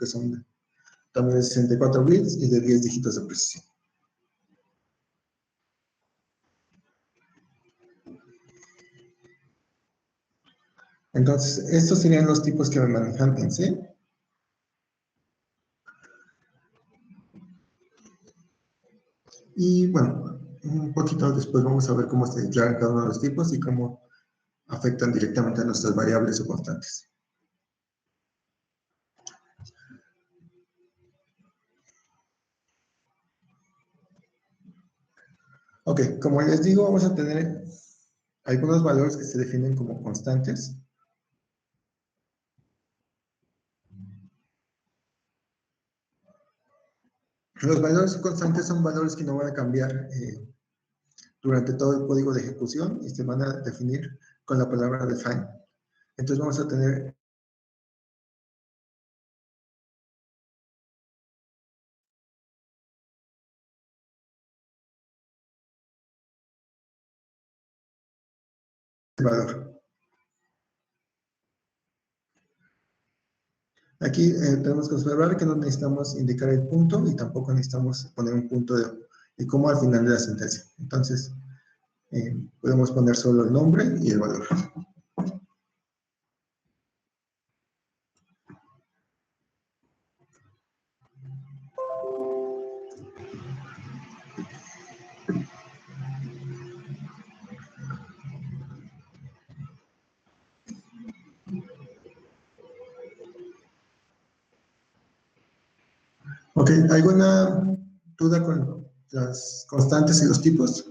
que son también de 64 bits y de 10 dígitos de precisión. Entonces, estos serían los tipos que me manejan en C. Y bueno, un poquito después vamos a ver cómo se declaran cada uno de los tipos y cómo afectan directamente a nuestras variables o constantes. Ok, como les digo, vamos a tener algunos valores que se definen como constantes. Los valores constantes son valores que no van a cambiar durante todo el código de ejecución y se van a definir con la palabra define. Entonces vamos a tener el valor. Aquí tenemos que observar que no necesitamos indicar el punto y tampoco necesitamos poner un punto de como al final de la sentencia. Entonces, podemos poner solo el nombre y el valor. Ok, ¿alguna duda con las constantes y los tipos?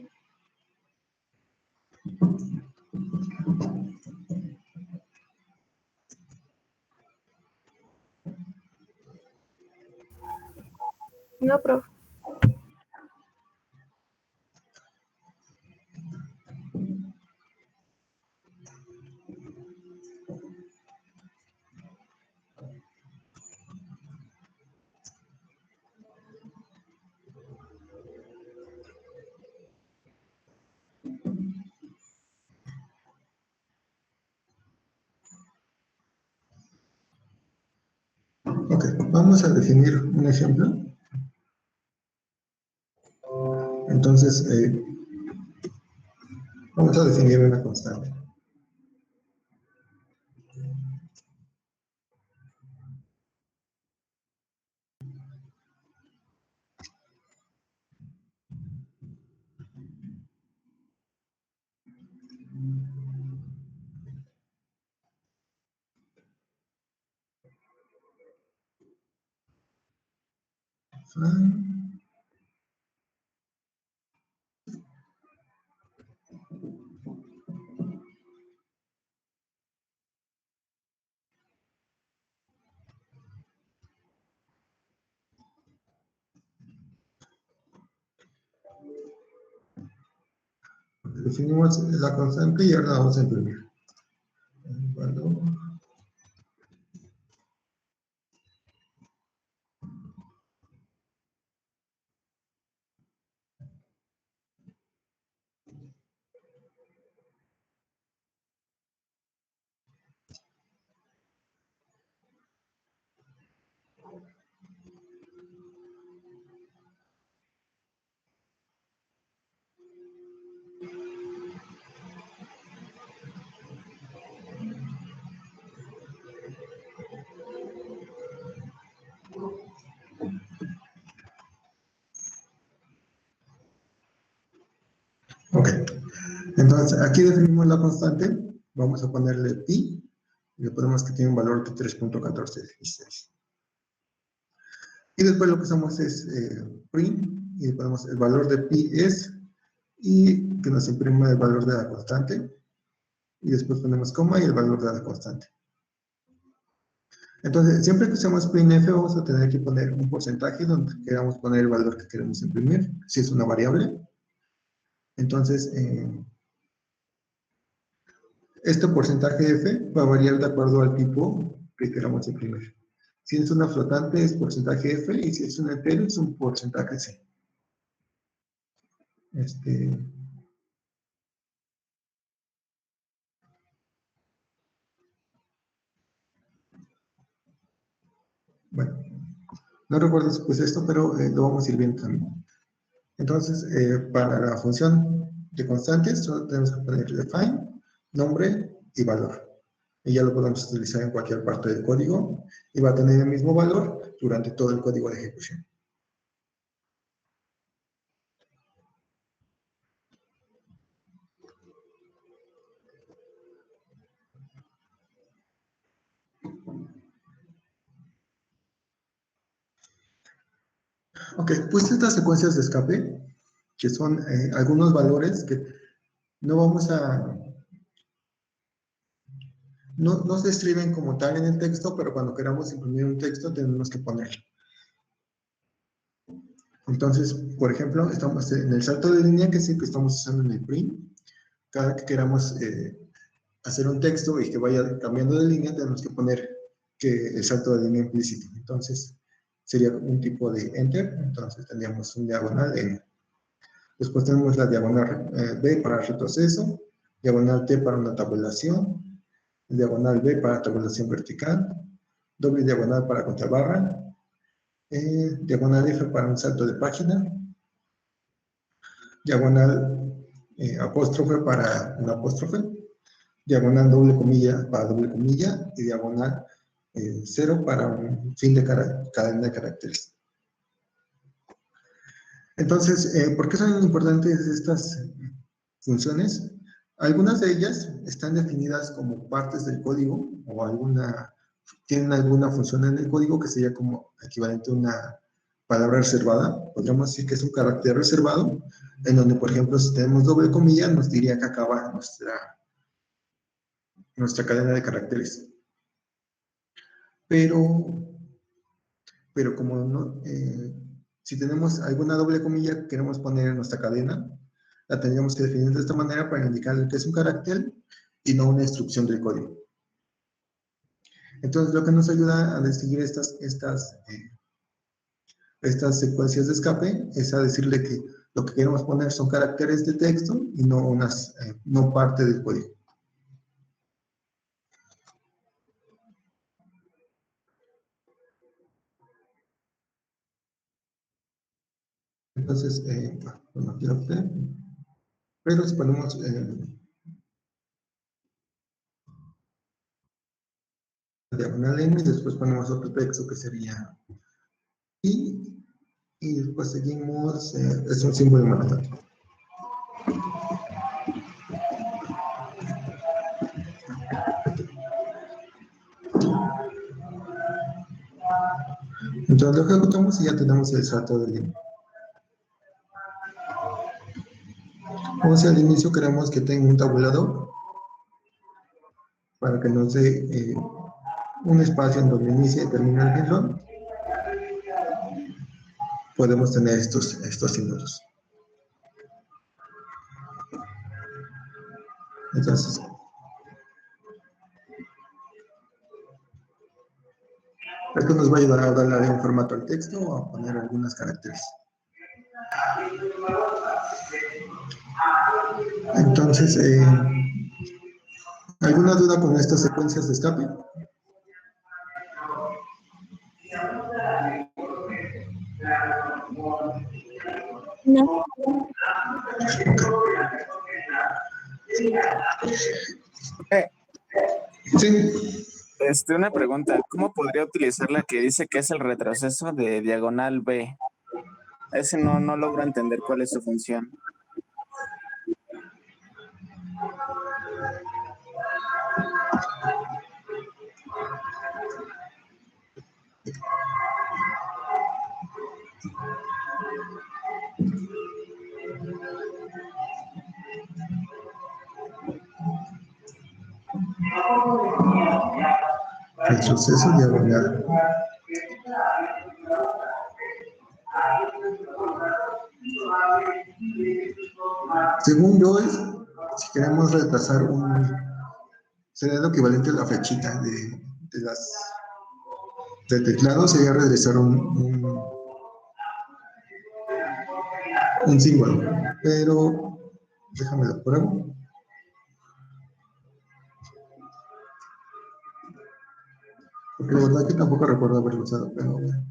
No, profe. Ok, vamos a definir un ejemplo. Entonces, vamos a definir una constante. Definimos la constante y ahora la vamos a imprimir. El valor. Ok, entonces aquí definimos la constante, vamos a ponerle pi, y le ponemos que tiene un valor de 3.1416. Y después lo que hacemos es print, y le ponemos el valor de pi es, y que nos imprima el valor de la constante, y después ponemos coma y el valor de la constante. Entonces, siempre que usemos printf vamos a tener que poner un porcentaje donde queramos poner el valor que queremos imprimir, si es una variable. Entonces, este porcentaje f va a variar de acuerdo al tipo que queramos imprimir. Si es una flotante es porcentaje f y si es un entero es un porcentaje c. Bueno, no recuerdo si puse esto, pero lo vamos a ir viendo también. Entonces, para la función de constantes, solo tenemos que poner define, nombre y valor. Y ya lo podemos utilizar en cualquier parte del código y va a tener el mismo valor durante todo el código de ejecución. Ok, pues estas secuencias de escape, que son algunos valores que no vamos a, no se escriben como tal en el texto, pero cuando queramos imprimir un texto tenemos que ponerlo. Entonces, por ejemplo, estamos en el salto de línea, que es el que estamos usando en el print. Cada que queramos hacer un texto y que vaya cambiando de línea, tenemos que poner que el salto de línea implícito. Entonces, sería un tipo de enter. Entonces, tendríamos un diagonal N. Después tenemos la diagonal B para retroceso, diagonal T para una tabulación, diagonal B para tabulación vertical, doble diagonal para contrabarra, diagonal F para un salto de página, diagonal apóstrofe para un apóstrofe, diagonal doble comilla para doble comilla y diagonal 0 para un fin de cadena de caracteres. Entonces, ¿por qué son importantes estas funciones? Algunas de ellas están definidas como partes del código o tienen alguna función en el código que sería como equivalente a una palabra reservada. Podríamos decir que es un carácter reservado, en donde, por ejemplo, si tenemos doble comilla, nos diría que acaba nuestra cadena de caracteres. Pero como no, si tenemos alguna doble comilla que queremos poner en nuestra cadena, la tendríamos que definir de esta manera para indicar que es un carácter y no una instrucción del código. Entonces, lo que nos ayuda a distinguir estas secuencias de escape es a decirle que lo que queremos poner son caracteres de texto y no parte del código. Entonces, bueno, aquí lo puse, pero si ponemos diagonal N y después ponemos otro texto que sería y después seguimos, es un símbolo matemático. Entonces lo ejecutamos y ya tenemos el salto de línea. O sea, al inicio queremos que tenga un tabulador para que nos dé un espacio en donde inicia y termina el renglón. Podemos tener estos símbolos. Entonces, esto nos va a ayudar a darle un formato al texto o a poner algunos caracteres. Entonces, ¿alguna duda con estas secuencias de escape? No. Sí. Una pregunta, ¿cómo podría utilizar la que dice que es el retroceso de diagonal B? Ese no logro entender cuál es su función. Retroceso diagonal. Según yo, si queremos retrasar sería lo equivalente a la flechita del teclado, sería regresar un símbolo. Pero, déjame lo pruebo. Porque la verdad que tampoco recuerdo haberlo usado, pero bueno.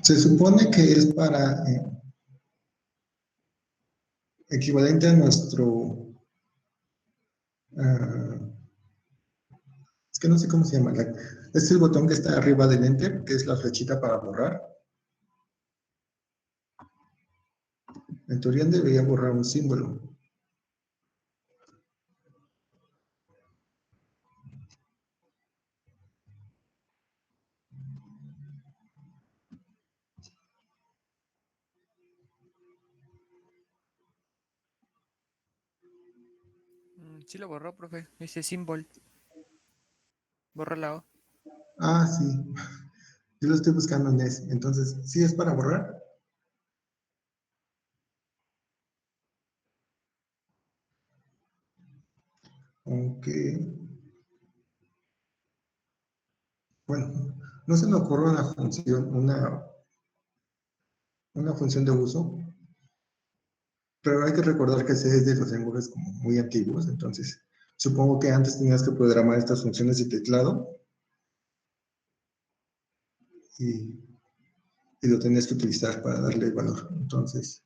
Se supone que es para equivalente a nuestro, ah, es que no sé cómo se llama, es el botón que está arriba del Enter, que es la flechita para borrar. En teoría debería borrar un símbolo. Sí lo borró, profe. Ese símbolo. Borró la O. Ah, sí. Yo lo estoy buscando en ese. Entonces, ¿sí es para borrar? Ok. Bueno, no se me ocurre una función, una función de uso, pero hay que recordar que ese es de los lenguajes como muy antiguos, entonces supongo que antes tenías que programar estas funciones de teclado y, y lo tenías que utilizar para darle valor. Entonces,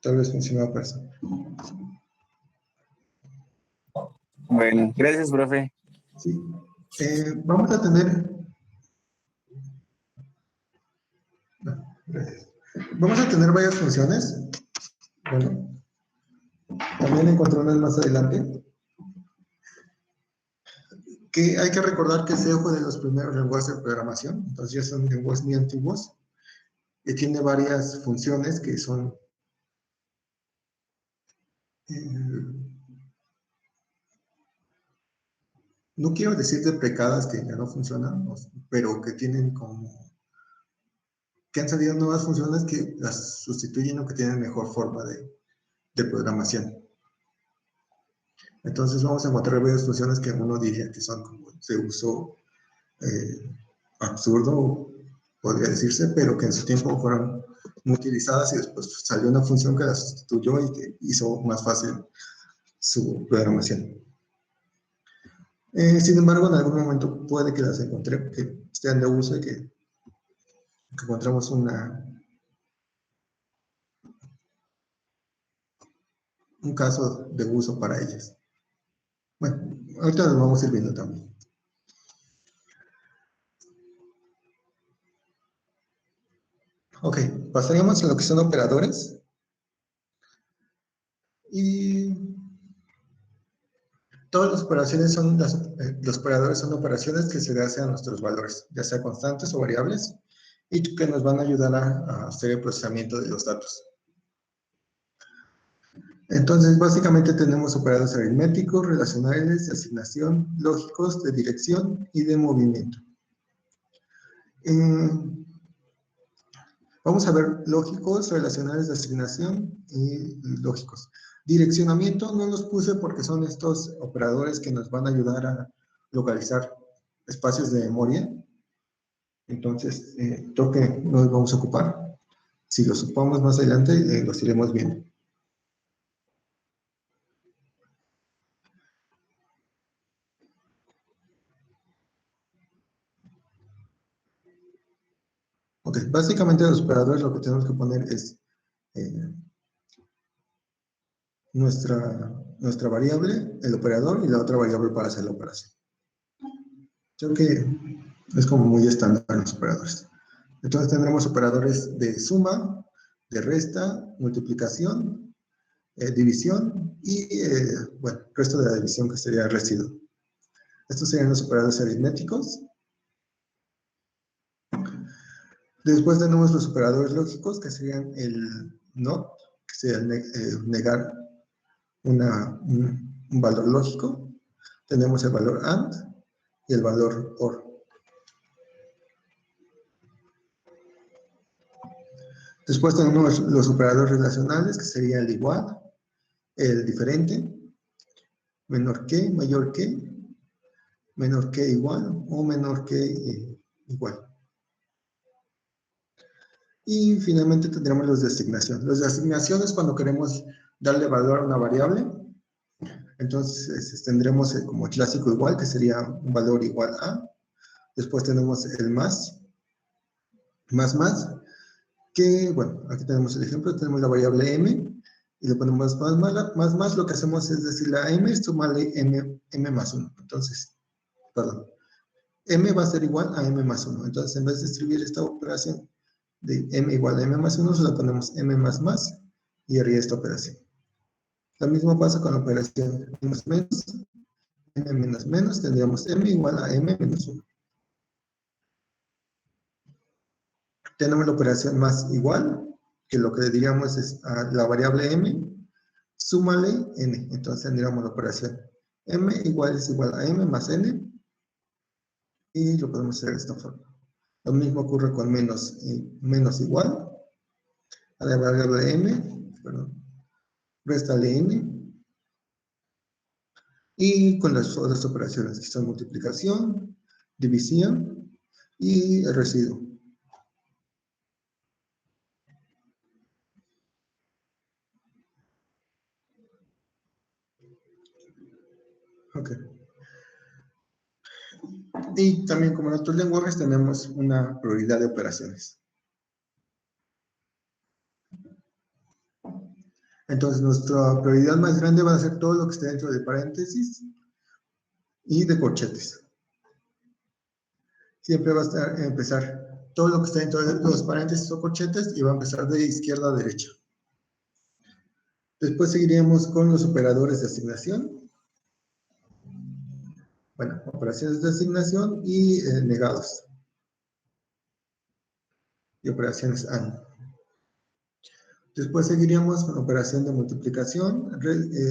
tal vez funcionaba para eso. Bueno, gracias, profe. Sí. Vamos a tener... no, gracias. Vamos a tener varias funciones. Bueno, también encontré unas más adelante. Que hay que recordar que ese fue de los primeros lenguajes de programación, entonces ya son lenguajes muy antiguos, y tiene varias funciones que son, no quiero decir deprecadas que ya no funcionan, pero que tienen como, que han salido nuevas funciones que las sustituyen o que tienen mejor forma de programación. Entonces vamos a encontrar varias funciones que uno diría que son como de uso absurdo, podría decirse, pero que en su tiempo fueron muy utilizadas y después salió una función que las sustituyó y que hizo más fácil su programación. Sin embargo, en algún momento puede que las encontré, que estén de uso y que encontramos un caso de uso para ellas. Bueno, ahorita nos vamos a ir viendo también. Ok, pasaríamos a lo que son operadores. Y todos los operaciones son, los operadores son operaciones que se hacen a nuestros valores, ya sea constantes o variables, y que nos van a ayudar a hacer el procesamiento de los datos. Entonces, básicamente tenemos operadores aritméticos, relacionales, de asignación, lógicos, de dirección y de movimiento. Vamos a ver lógicos, relacionales, de asignación y lógicos. Direccionamiento no los puse porque son estos operadores que nos van a ayudar a localizar espacios de memoria. Entonces, creo que no los vamos a ocupar. Si los ocupamos más adelante, los iremos viendo. Ok, básicamente los operadores lo que tenemos que poner es nuestra variable, el operador, y la otra variable para hacer la operación. Creo que es como muy estándar en los operadores. Entonces tendremos operadores de suma, de resta, multiplicación, división y, bueno, resto de la división, que sería residuo. Estos serían los operadores aritméticos. Después tenemos los operadores lógicos, que serían el NOT, que sería negar un valor lógico. Tenemos el valor AND y el valor OR. Después tenemos los operadores relacionales, que sería el igual, el diferente, menor que, mayor que, menor que igual o menor que igual. Y finalmente tendremos los de asignación. Los de asignación es cuando queremos darle valor a una variable. Entonces tendremos como clásico igual, que sería un valor igual a. Después tenemos el más, que, bueno, aquí tenemos el ejemplo, tenemos la variable m, y le ponemos más, lo que hacemos es decirle a m, sumarle m más 1. Entonces, perdón, m va a ser igual a m más 1. Entonces, en vez de escribir esta operación de m igual a m más 1, solo ponemos m más, y haría esta operación. Lo mismo pasa con la operación menos menos, m menos menos, tendríamos m igual a m menos 1. Tenemos la operación más igual, que lo que diríamos es a la variable m, súmale n. Entonces tendríamos la operación m igual a m más n, y lo podemos hacer de esta forma. Lo mismo ocurre con menos igual, a la variable m, réstale n, y con las otras operaciones, que son multiplicación, división y el residuo. Ok. Y también, como en otros lenguajes, tenemos una prioridad de operaciones. Entonces, nuestra prioridad más grande va a ser todo lo que esté dentro de paréntesis y de corchetes. Siempre va a empezar todo lo que está dentro de los paréntesis o corchetes, y va a empezar de izquierda a derecha. Después seguiremos con los operadores de asignación. Bueno, operaciones de asignación y negados. Y operaciones AND. Después seguiríamos con operación de multiplicación,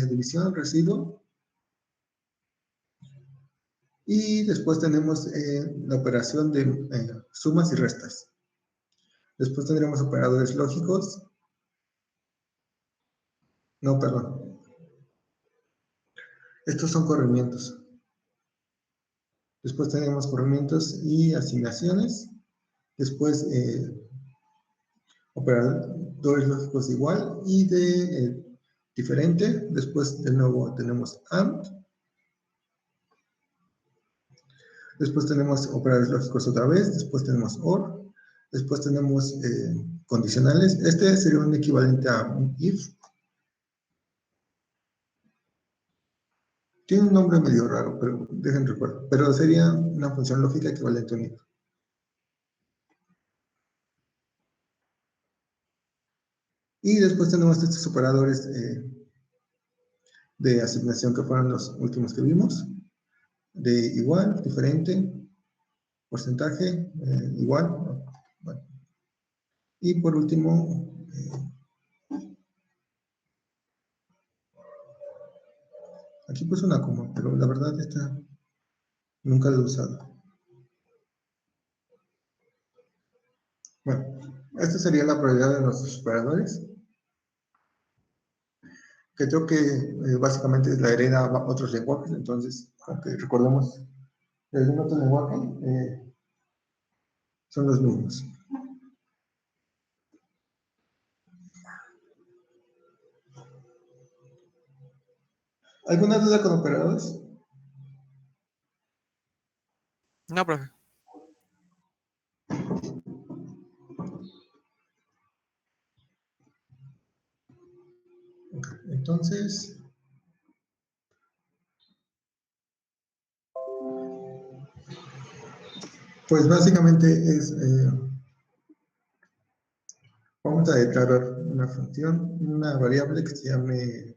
división, residuo. Y después tenemos la operación de sumas y restas. Después tendremos operadores lógicos. No, perdón. Estos son corrimientos. Después tenemos corrimientos y asignaciones. Después operadores lógicos de igual y de diferente. Después de nuevo tenemos AND. Después tenemos operadores lógicos otra vez. Después tenemos OR. Después tenemos condicionales. Este sería un equivalente a un IF. Tiene un nombre medio raro, pero dejen recuerdo. Pero sería una función lógica equivalente a un if. Y después tenemos estos operadores de asignación, que fueron los últimos que vimos. de igual, diferente, porcentaje, igual. Bueno. Y por último, aquí puse una coma, pero la verdad esta nunca la he usado. Bueno, esta sería la probabilidad de nuestros operadores, que creo que básicamente la hereda a otros lenguajes, entonces, aunque recordemos algún otro lenguaje, son los mismos. ¿Alguna duda con operadores? No, profe. Okay. Entonces, pues básicamente es, vamos a declarar una función, una variable que se llame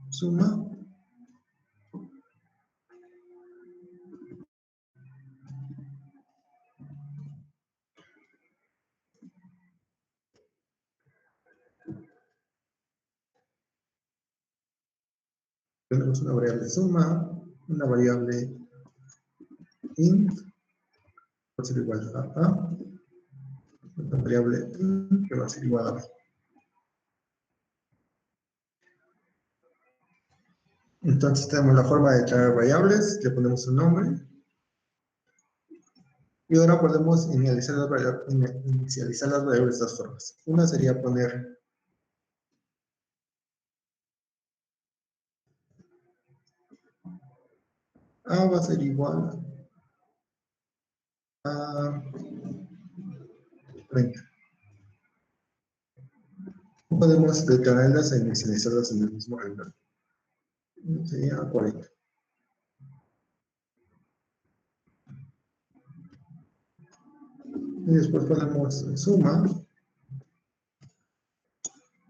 suma. Tenemos una variable suma, una variable int, va a ser igual a, una variable int que va a ser igual a b. Entonces tenemos la forma de declarar variables, le ponemos un nombre, y ahora podemos inicializar las variables de dos formas. Una sería poner a va a ser igual a 30. Podemos declararlas e inicializarlas en el mismo renglón. Sería 40. Y después ponemos suma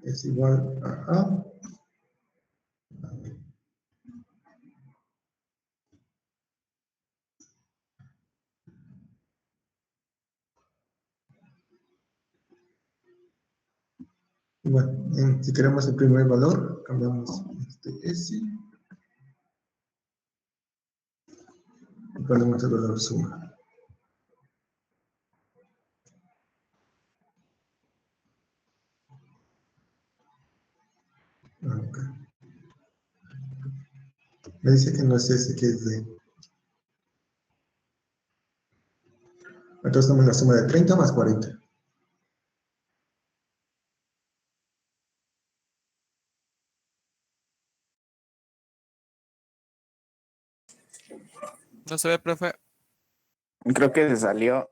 es igual a A. Y bueno, si queremos el primer valor, cambiamos este S y ponemos el valor suma. Ok. Me dice que no es S, que es D. Entonces damos la suma de 30 más 40. No se ve, profe. Creo que se salió.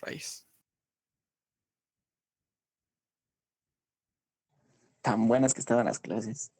Raíz. Tan buenas que estaban las clases.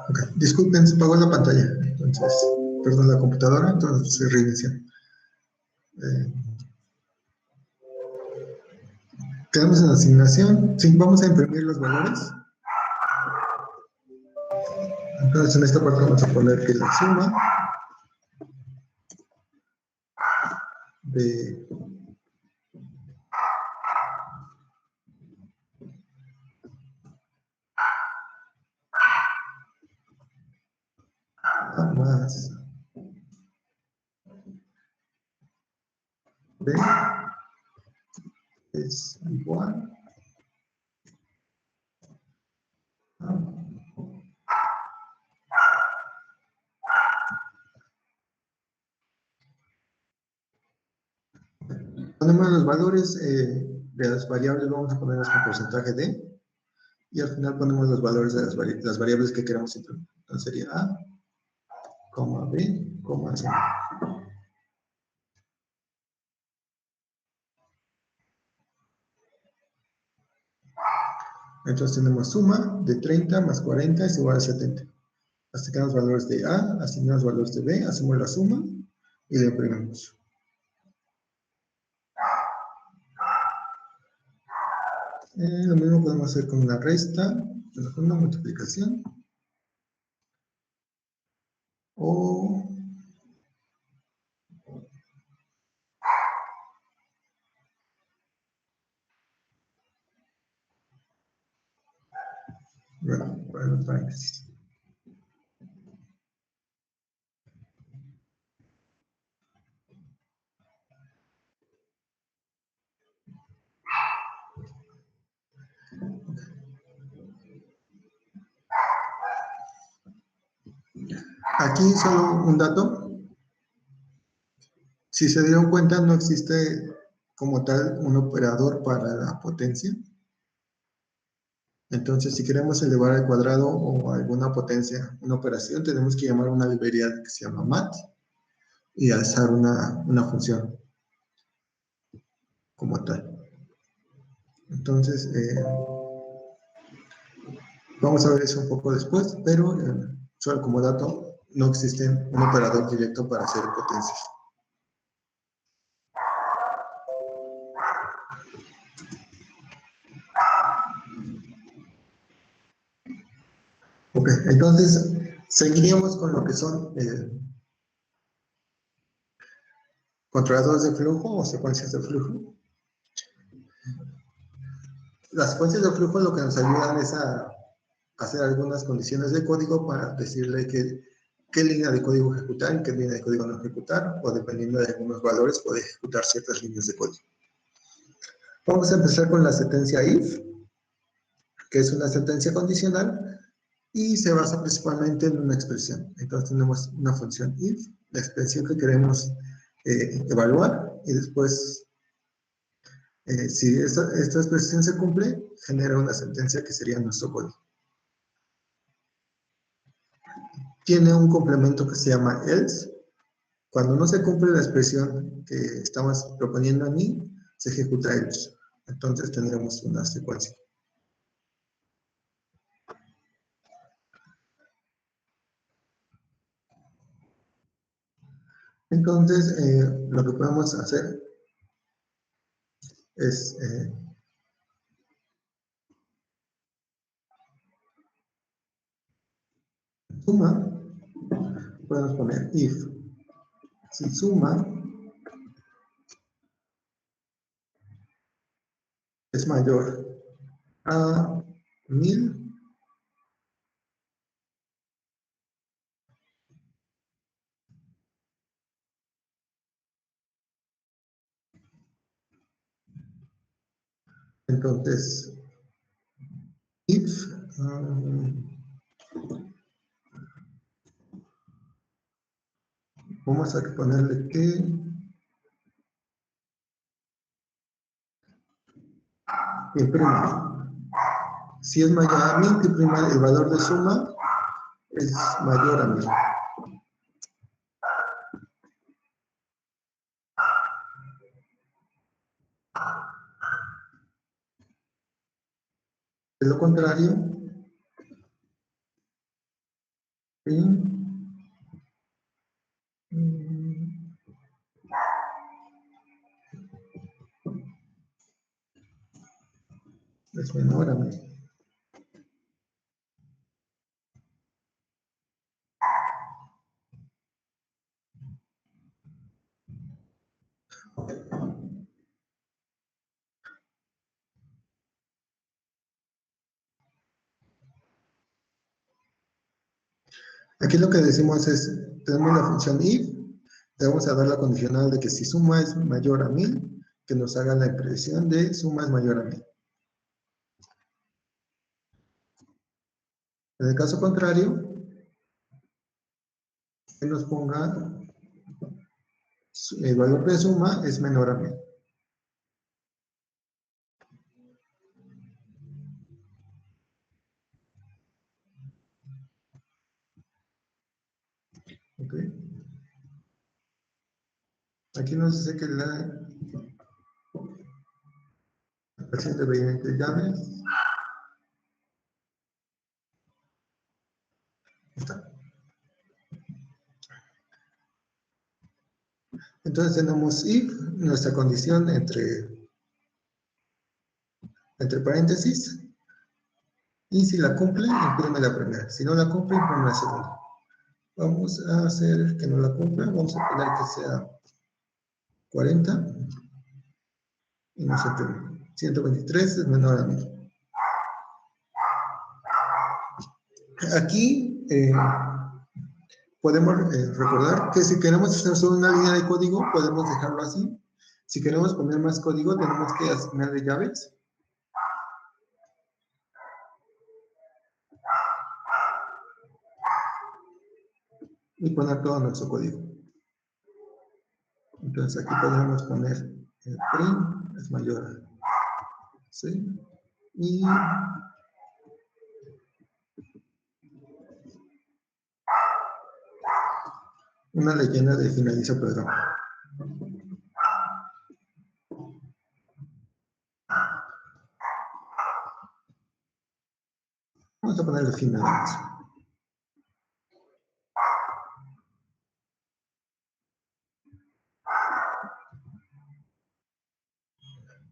Ok, disculpen, se apagó la pantalla. Entonces, perdón, la computadora, entonces se reinicia. Quedamos en asignación. Sí, vamos a imprimir los valores. Entonces, en esta parte vamos a poner que la suma de A más B es igual a... Ponemos los valores de las variables, vamos a ponerlas con porcentaje de, y al final ponemos los valores de las variables que queremos implementar. Entonces sería A, B, C. Entonces tenemos suma de 30 más 40 es igual a 70. Asignamos valores de A, asignamos valores de B, hacemos la suma y le imprimimos. Lo mismo podemos hacer con una resta, con una multiplicación. O bueno, para los paréntesis. Aquí solo un dato. Si se dieron cuenta, no existe como tal un operador para la potencia. Entonces, si queremos elevar al cuadrado o alguna potencia, una operación, tenemos que llamar a una librería que se llama mat y alzar una función como tal. Entonces, vamos a ver eso un poco después, pero solo como dato, no existe un operador directo para hacer potencias. Ok, entonces seguiríamos con lo que son controladores de flujo o secuencias de flujo. Las secuencias de flujo lo que nos ayudan es a hacer algunas condiciones de código para decirle qué línea de código ejecutar y qué línea de código no ejecutar, o dependiendo de algunos valores puede ejecutar ciertas líneas de código. Vamos a empezar con la sentencia if, que es una sentencia condicional y se basa principalmente en una expresión. Entonces tenemos una función if, la expresión que queremos evaluar, y después, si esta expresión se cumple, genera una sentencia que sería nuestro código. Tiene un complemento que se llama else. Cuando no se cumple la expresión que estamos proponiendo aquí, se ejecuta else. Entonces tendremos una secuencia. Entonces, lo que podemos hacer es suma, podemos poner if. Si suma es mayor a 1000, entonces if vamos a ponerle que imprima. Si es mayor a 1000, que imprima el valor de suma es mayor a 1000. De lo contrario, es menor a 1000. Aquí lo que decimos es, tenemos la función if, le vamos a dar la condicional de que si suma es mayor a 1000, que nos haga la impresión de suma es mayor a 1000. En el caso contrario, que nos ponga el valor de suma es menor a 1000. ¿Ok? Aquí nos dice que la ecuación de 20 llaves está. Entonces tenemos if, nuestra condición entre paréntesis, y si la cumple, imprime la primera. Si no la cumple, imprime la segunda. Vamos a hacer que no la cumpla, vamos a poner que sea 40 y nos imprime. 123 es menor a 1000. Aquí podemos recordar que si queremos hacer solo una línea de código, podemos dejarlo así. Si queremos poner más código, tenemos que asignarle llaves. Y poner todo nuestro código. Entonces aquí podemos poner print es mayor a, ¿sí? Y una leyenda de finaliza el programa. Vamos a ponerle fin nada más.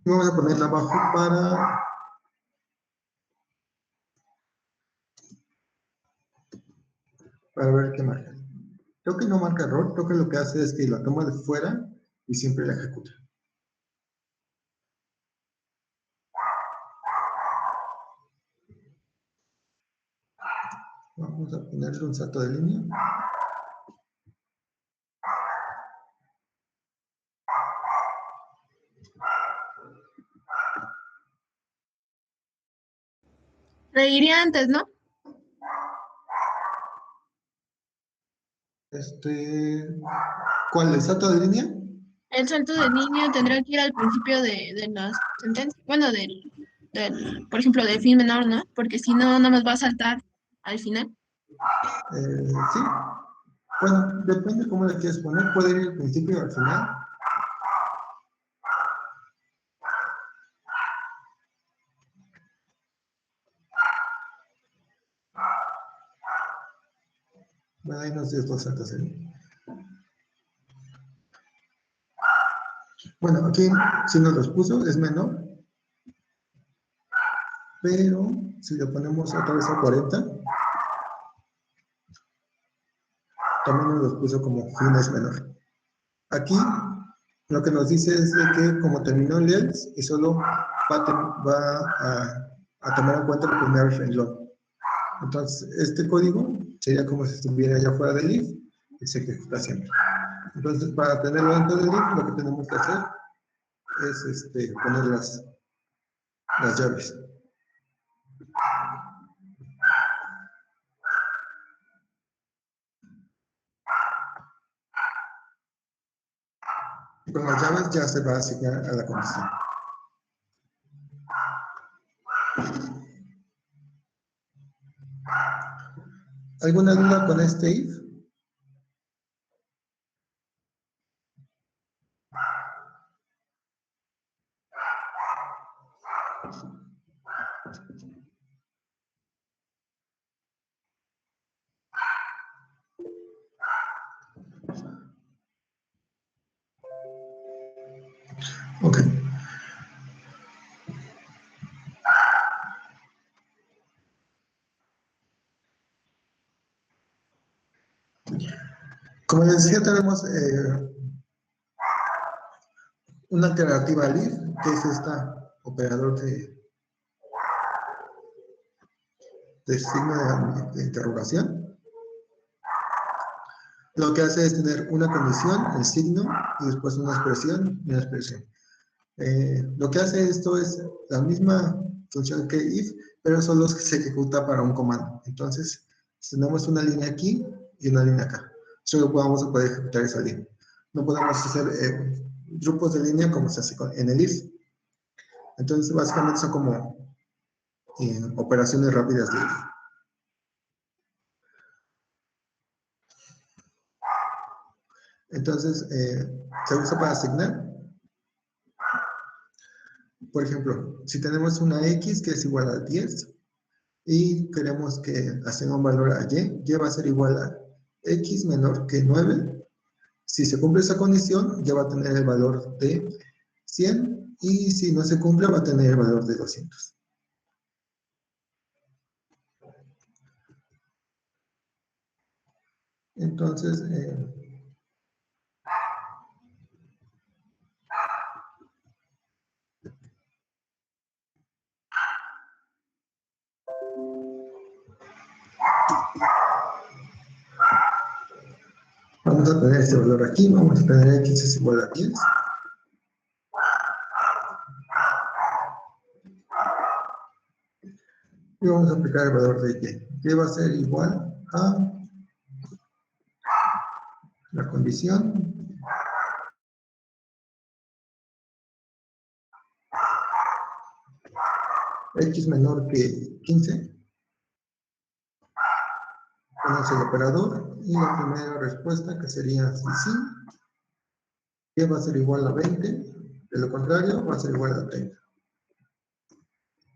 Y vamos a ponerla abajo para ver qué marca. Creo que no marca error, creo que lo que hace es que la toma de fuera y siempre la ejecuta. Vamos a ponerle un salto de línea. Le diría antes, ¿no? ¿Cuál? ¿El salto de línea? El salto de niño tendrá que ir al principio de las sentencias. Bueno, por ejemplo, del fin menor, ¿no? Porque si no, nada más va a saltar al final. Sí. Bueno, depende cómo le quieres poner. Puede ir al principio o al final. Bueno, ahí nos dio dos saltos de línea. Bueno, aquí si nos los puso es menor. Pero si le ponemos otra vez a 40, también nos los puso como fin es menor. Aquí lo que nos dice es de que como terminó el else y solo va a tomar en cuenta el primer renglón. Entonces, este código sería como si estuviera allá fuera del if y se ejecuta siempre. Entonces, para tenerlo dentro del if, lo que tenemos que hacer es poner las llaves. Y con las llaves ya se va a asignar a la condición. ¿Alguna duda con este if? Ok. Como les decía, tenemos una alternativa al if, que es esta operador de signo de interrogación. Lo que hace es tener una condición, el signo, y después una expresión y una expresión. Lo que hace esto es la misma función que if, pero solo se ejecuta para un comando. Entonces, tenemos una línea aquí y una línea acá. Solo vamos a poder ejecutar esa línea. No podemos hacer grupos de línea como se hace en el if. Entonces, básicamente son como operaciones rápidas de if. Entonces, se usa para asignar. Por ejemplo, si tenemos una x que es igual a 10 y queremos que asigna un valor a y va a ser igual a x menor que 9. Si se cumple esa condición, ya va a tener el valor de 100 y si no se cumple, va a tener el valor de 200. Entonces, vamos a tener este valor aquí, vamos a tener x es igual a 10. Y vamos a aplicar el valor de y. Y va a ser igual a la condición x menor que 15. Ponemos el operador y la primera respuesta que sería sí, y va a ser igual a 20. De lo contrario, va a ser igual a 30.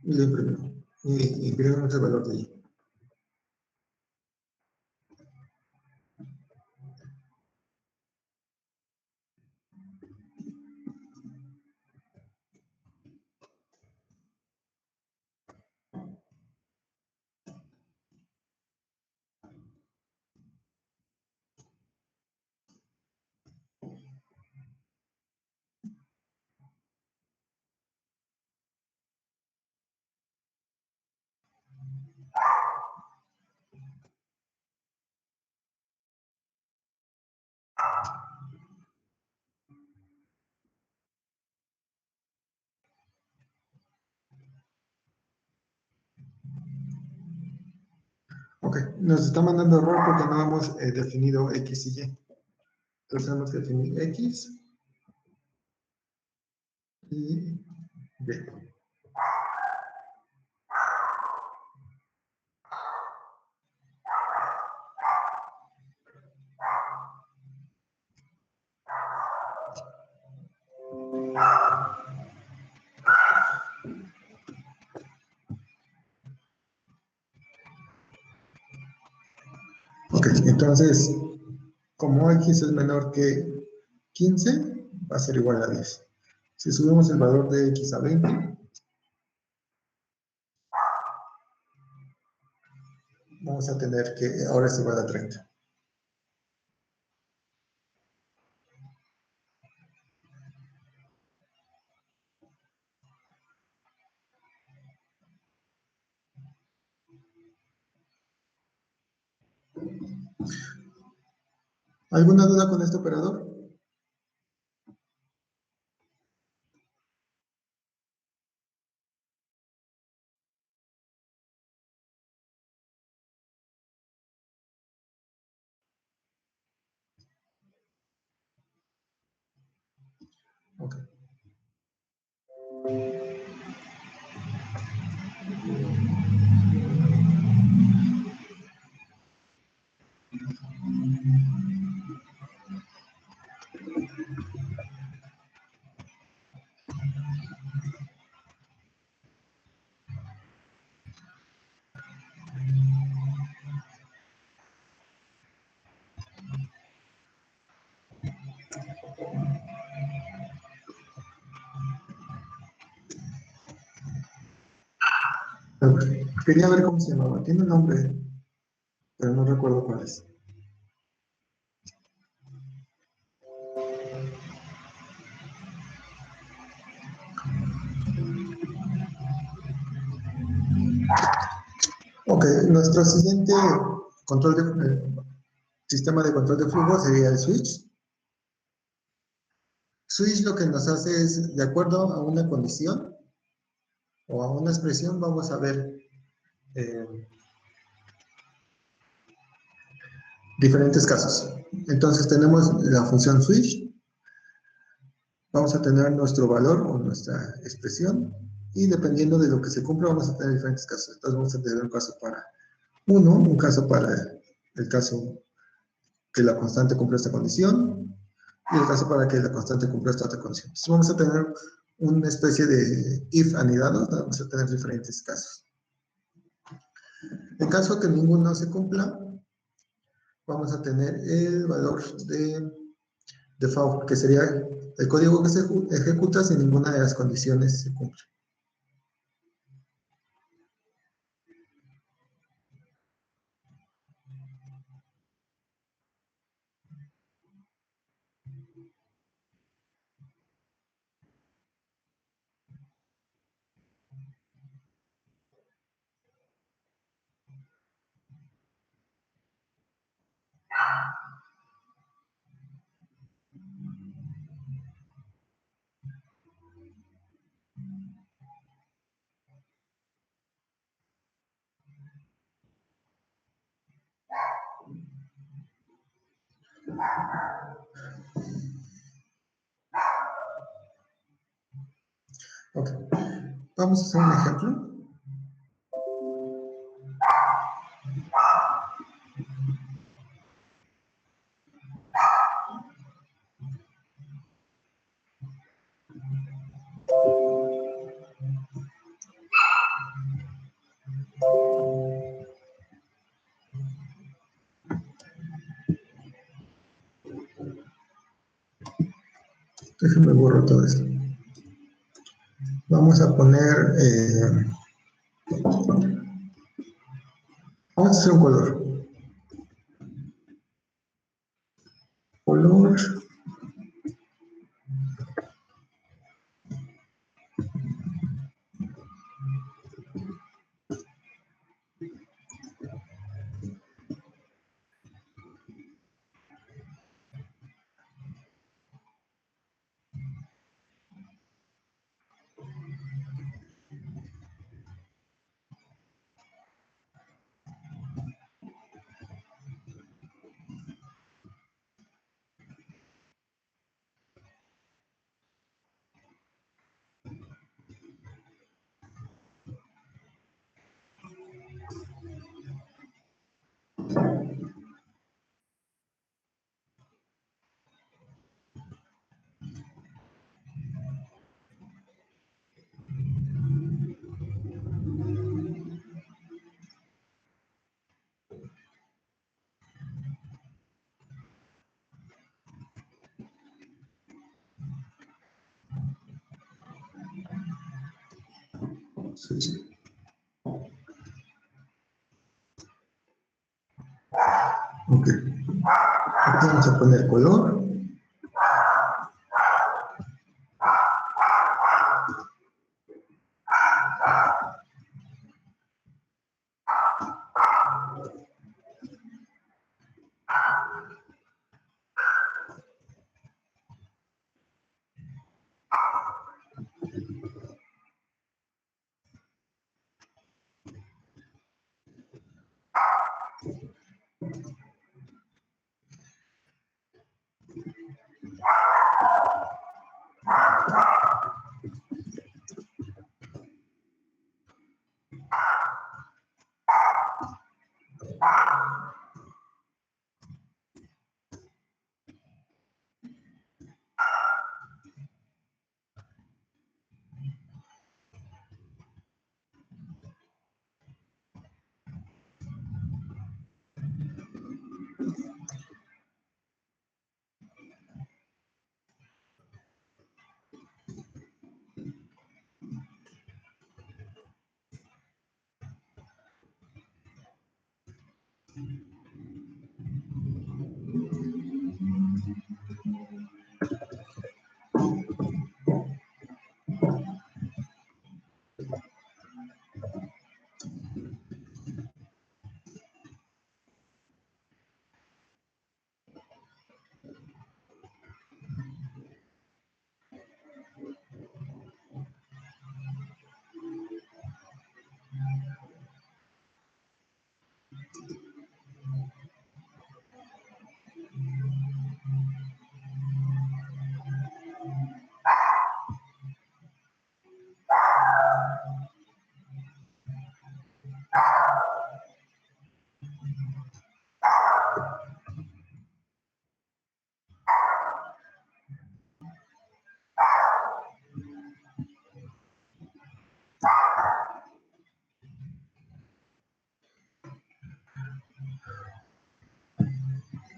Y lo imprimimos. Y imprimimos el valor de y. Ok, nos está mandando error porque no hemos definido x y y. Entonces tenemos que definir x y y. Ok, entonces, como x es menor que 15, va a ser igual a 10. Si subimos el valor de x a 20, vamos a tener que ahora es igual a 30. ¿Alguna duda con este operador? Ok. Quería ver cómo se llamaba. Tiene un nombre, pero no recuerdo cuál es. Ok, nuestro siguiente sistema de control de flujo sería el switch. Switch lo que nos hace es, de acuerdo a una condición o a una expresión, vamos a ver eh, diferentes casos. Entonces tenemos la función switch, vamos a tener nuestro valor o nuestra expresión, y dependiendo de lo que se cumpla vamos a tener diferentes casos. Entonces vamos a tener un caso para uno, un caso para el caso que la constante cumple esta condición, y el caso para que la constante cumpla esta otra condición. Entonces vamos a tener una especie de if anidado, vamos a tener diferentes casos. En caso que ninguno se cumpla, vamos a tener el valor de FAU, que sería el código que se ejecuta si ninguna de las condiciones se cumple. Ok, vamos a hacer un ejemplo. Déjenme borrar todo esto. Vamos a poner, vamos a hacer un color. Color. Sí, sí. Ok. Aquí vamos a poner color.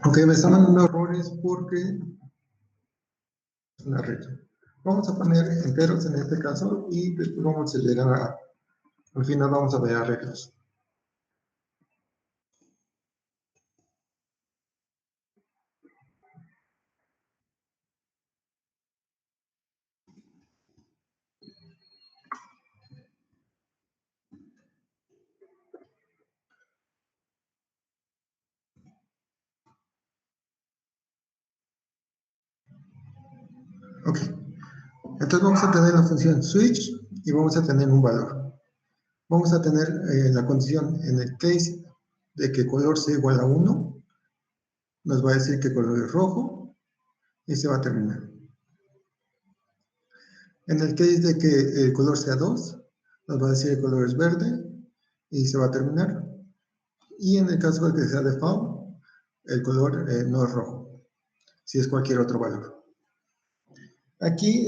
Ok, me están dando errores porque es una regla. Vamos a poner enteros en este caso y después vamos a llegar al final vamos a ver arreglos. Ok, entonces vamos a tener la función switch y vamos a tener un valor. Vamos a tener la condición en el case de que color sea igual a 1, nos va a decir que color es rojo y se va a terminar. En el case de que el color sea 2, nos va a decir que el color es verde y se va a terminar. Y en el caso de que sea default, el color no es rojo, si es cualquier otro valor. Aquí,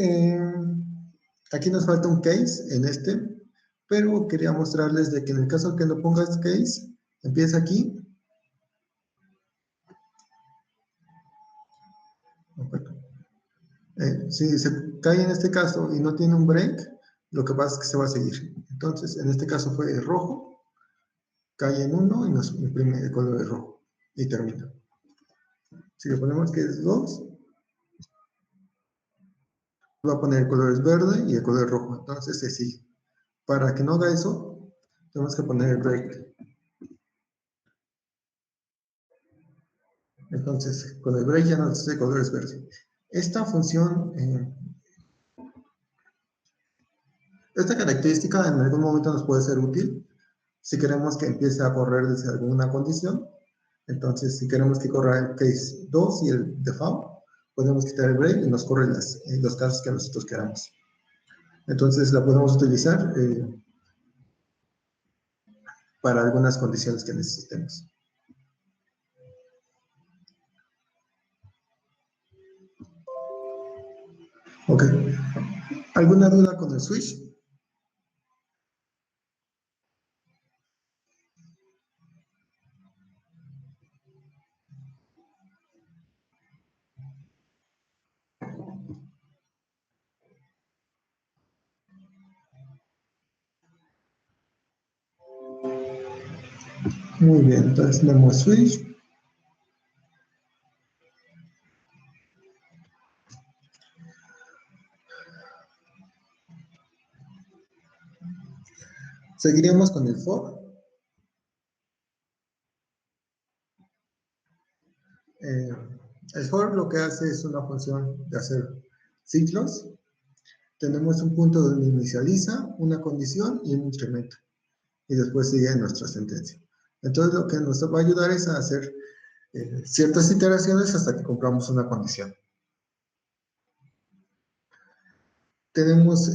aquí nos falta un case en este, pero quería mostrarles de que en el caso que no pongas case, empieza aquí. Si se cae en este caso y no tiene un break, lo que pasa es que se va a seguir. Entonces, en este caso fue rojo, cae en 1 y nos imprime el color de rojo y termina. Si le ponemos que es 2, va a poner el color es verde y el color es rojo, entonces se sigue. Para que no haga eso, tenemos que poner el break. Entonces, con el break ya nos dice el color es verde. Esta función, esta característica en algún momento nos puede ser útil si queremos que empiece a correr desde alguna condición. Entonces, si queremos que corra el case 2 y el default, podemos quitar el break y nos corre los casos que nosotros queramos. Entonces, la podemos utilizar para algunas condiciones que necesitemos. Ok. ¿Alguna duda con el switch? Muy bien, entonces tenemos switch. Seguiríamos con el for. El for lo que hace es una función de hacer ciclos. Tenemos un punto donde inicializa una condición y un incremento. Y después sigue nuestra sentencia. Entonces lo que nos va a ayudar es a hacer ciertas iteraciones hasta que compramos una condición. Tenemos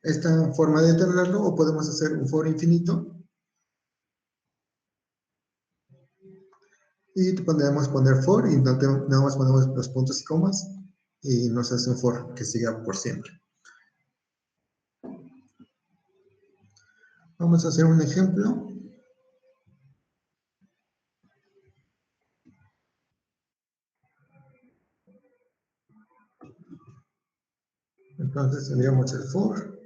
esta forma de tenerlo o podemos hacer un for infinito. Y podemos poner for y nada más ponemos los puntos y comas y nos hace un for que siga por siempre. Vamos a hacer un ejemplo. Entonces tendríamos el for.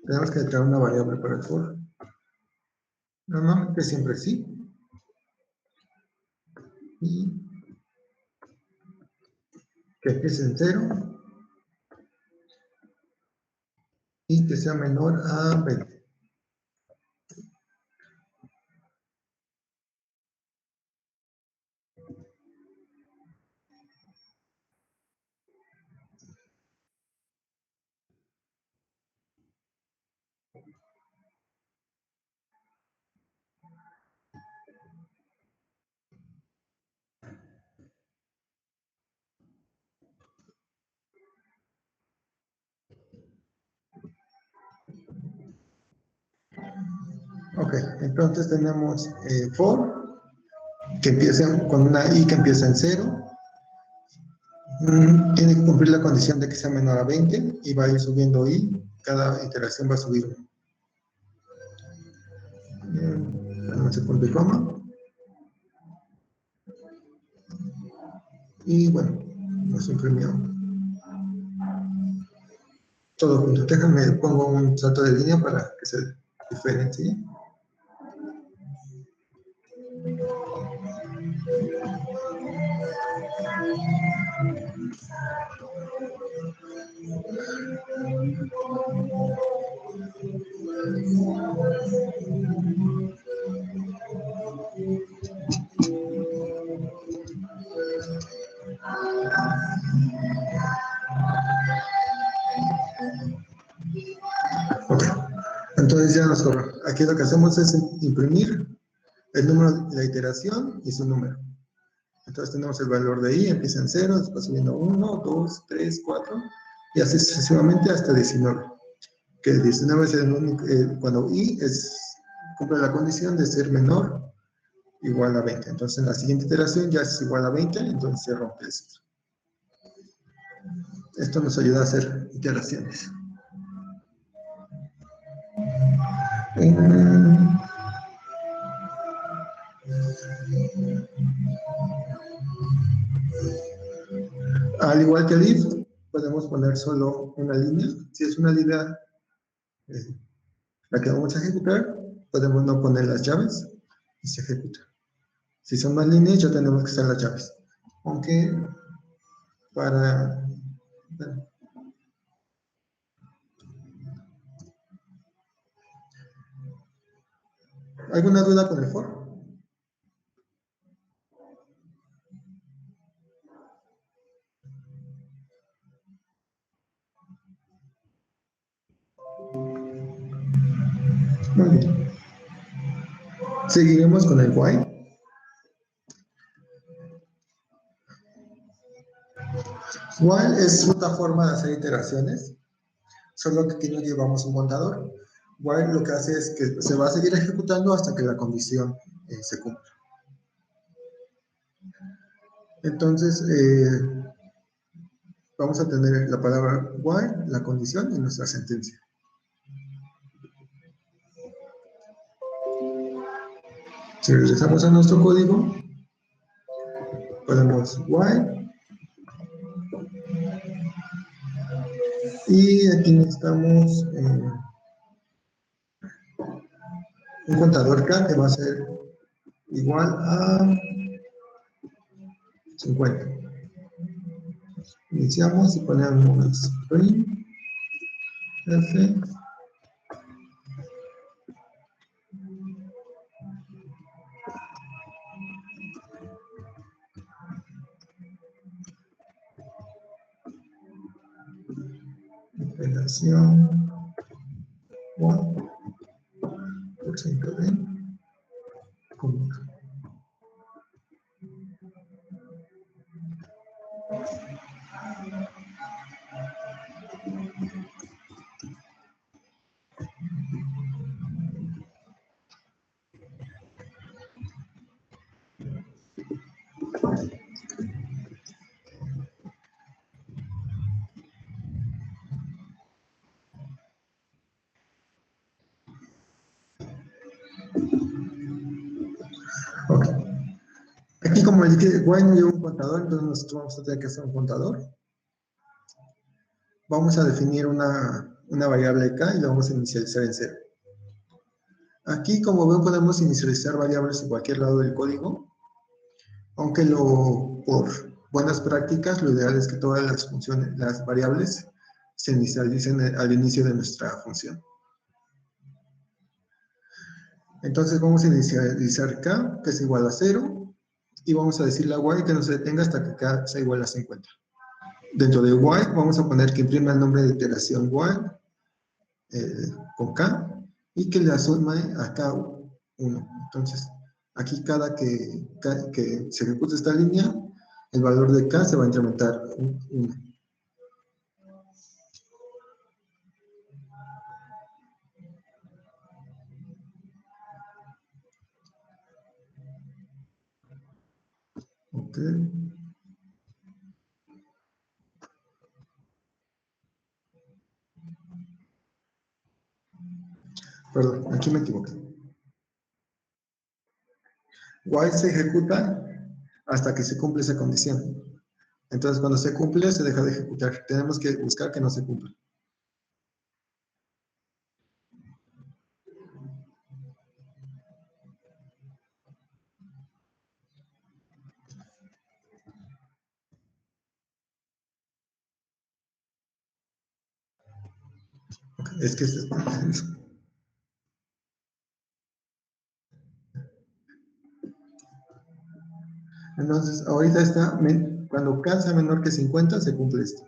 Tenemos que declarar una variable para el for. Normalmente siempre sí. Y que empiece en 0 y que sea menor a 20. Ok, entonces tenemos for, que empieza con una i que empieza en 0. Tiene que cumplir la condición de que sea menor a 20 y va a ir subiendo i. Cada iteración va a subir un punto y coma. Y bueno, nos imprimió todo junto. Déjame, pongo un salto de línea para que se diferencie. Ok, entonces ya nos corre. Aquí lo que hacemos es imprimir el número de la iteración y su número. Entonces tenemos el valor de i, empieza en 0, después subiendo 1, 2, 3, 4, y así sucesivamente hasta 19. Que el 19 es el único, cuando i cumple la condición de ser menor igual a 20. Entonces en la siguiente iteración ya es igual a 20, entonces se rompe esto. Esto nos ayuda a hacer iteraciones. Al igual que el if, podemos poner solo una línea. Si es una línea la que vamos a ejecutar, podemos no poner las llaves y se ejecuta. Si son más líneas, ya tenemos que usar las llaves. Aunque para... Bueno, ¿alguna duda con el for? Muy bien. Seguiremos con el while. While es otra forma de hacer iteraciones, solo que aquí no llevamos un contador. While lo que hace es que se va a seguir ejecutando hasta que la condición se cumpla. Entonces, vamos a tener la palabra while, la condición y nuestra sentencia. Si regresamos a nuestro código, ponemos while y aquí necesitamos un contador K que va a ser igual a 50. Iniciamos y ponemos print f operación 1% de punto. Ok. Aquí como el while no lleva un contador, entonces nosotros vamos a tener que hacer un contador. Vamos a definir una variable K y la vamos a inicializar en 0. Aquí, como ven, podemos inicializar variables en cualquier lado del código, aunque por buenas prácticas, lo ideal es que todas las funciones, las variables, se inicialicen al inicio de nuestra función. Entonces vamos a inicializar k, que es igual a 0, y vamos a decirle a y que no se detenga hasta que k sea igual a 50. Dentro de y vamos a poner que imprima el nombre de iteración y con k, y que le asume a k1. Entonces, aquí que se ejecute esta línea, el valor de k se va a incrementar 1. Ok. Perdón, aquí me equivoqué. While se ejecuta hasta que se cumple esa condición. Entonces, cuando se cumple, se deja de ejecutar. Tenemos que buscar que no se cumpla. Es que entonces, ahorita está, cuando k sea menor que 50, se cumple esto.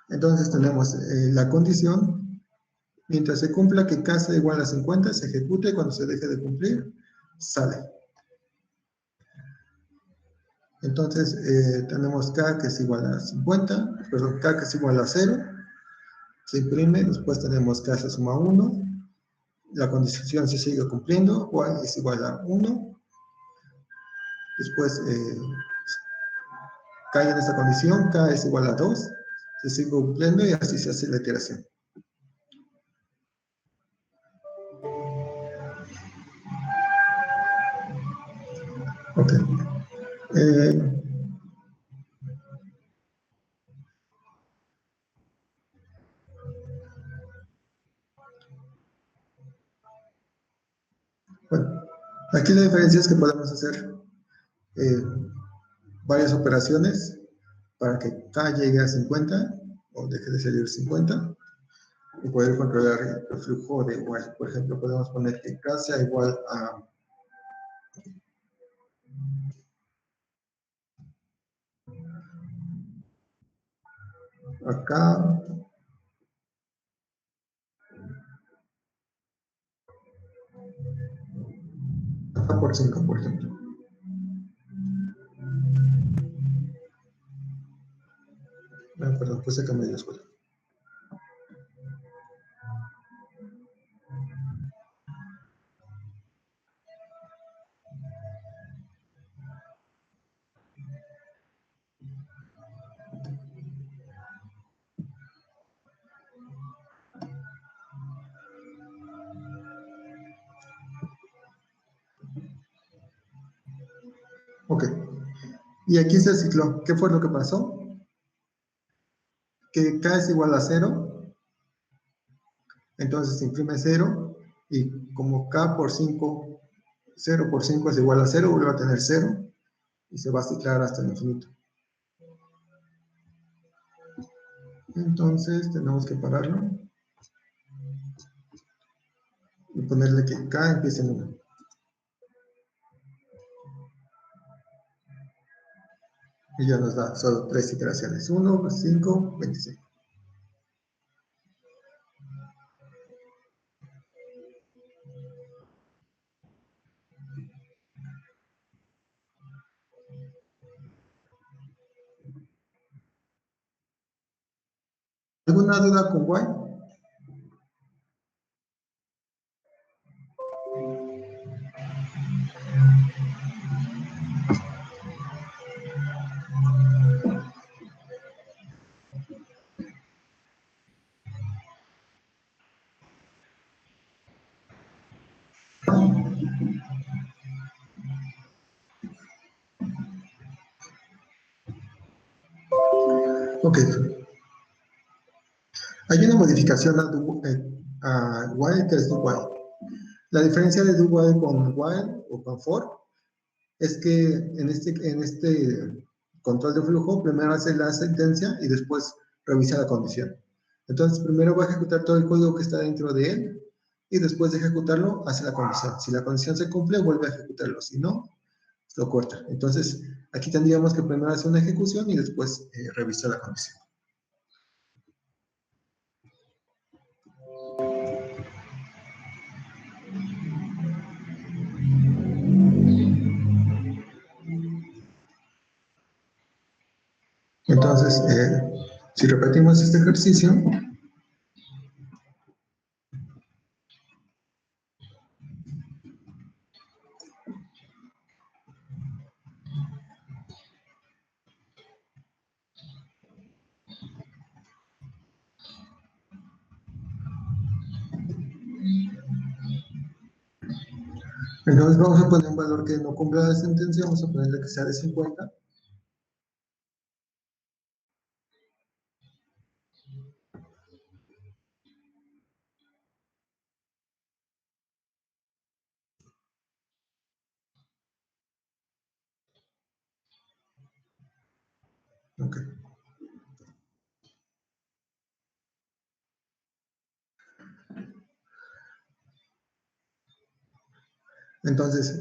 Entonces tenemos la condición, mientras se cumpla que k sea igual a 50, se ejecuta y cuando se deje de cumplir, sale. Entonces tenemos k que es igual a 50, perdón, k que es igual a 0, se imprime, después tenemos k se suma 1, la condición se sigue cumpliendo, y es igual a 1, después cae en esta condición, k es igual a 2, se sigue cumpliendo y así se hace la iteración. Ok. Bueno, aquí la diferencia es que podemos hacer eh, varias operaciones para que k llegue a 50 o deje de salir 50 y poder controlar el flujo de igual. Por ejemplo, podemos poner que k sea igual a k por 5, por ejemplo. Perdón, puse que medio escuela. Ok. Y aquí se cicló. ¿Qué fue lo que pasó? Que k es igual a 0, entonces se imprime 0, y como k por 5, 0 por 5 es igual a 0, vuelve a tener 0, y se va a ciclar hasta el infinito. Entonces tenemos que pararlo y ponerle que k empiece en 1. Y ya nos da solo 3 iteraciones. 1, 5, 25. ¿Alguna duda con y? Ok. Hay una modificación a while que es do while. La diferencia de do while con while o con for es que en este control de flujo primero hace la sentencia y después revisa la condición. Entonces primero va a ejecutar todo el código que está dentro de él y después de ejecutarlo hace la condición. Si la condición se cumple, vuelve a ejecutarlo. Si no, lo corta. Entonces aquí tendríamos que primero hacer una ejecución y después revisar la condición. Entonces, si repetimos este ejercicio, entonces vamos a poner un valor que no cumpla la sentencia, vamos a ponerle que sea de 50. Ok. Entonces,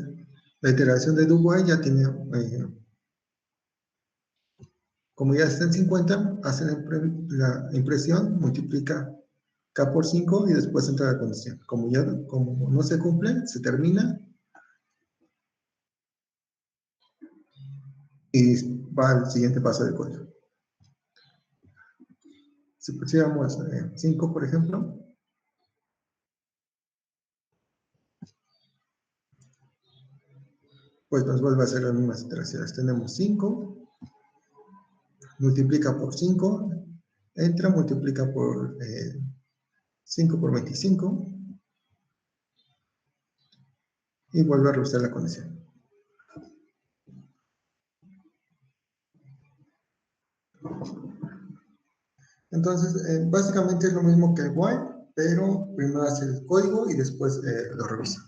la iteración de do while ya tiene, como ya está en 50, hace la impresión, multiplica k por 5 y después entra la condición. Como no se cumple, se termina y va al siguiente paso del código. Si pusiéramos 5, por ejemplo, pues nos vuelve a hacer las mismas iteraciones. Tenemos 5, multiplica por 5, entra, multiplica por 5 por 25 y vuelve a revisar la condición. Entonces, básicamente es lo mismo que el while, pero primero hace el código y después lo revisa.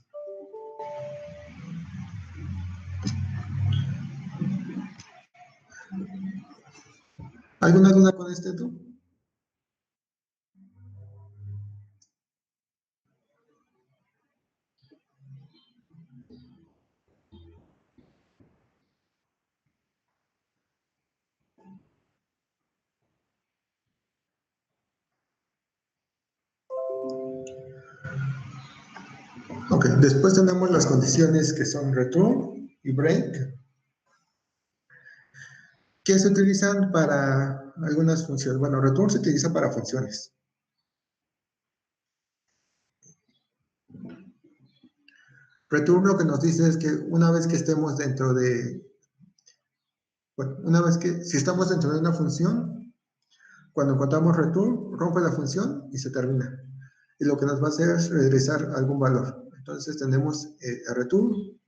¿Alguna duda con este tú? Ok, después tenemos las condiciones que son return y break, que se utilizan para algunas funciones. Bueno, return se utiliza para funciones. Return lo que nos dice es que una vez que estemos dentro de, bueno, si estamos dentro de una función, cuando encontramos return, rompe la función y se termina. Y lo que nos va a hacer es regresar algún valor. Entonces tenemos el return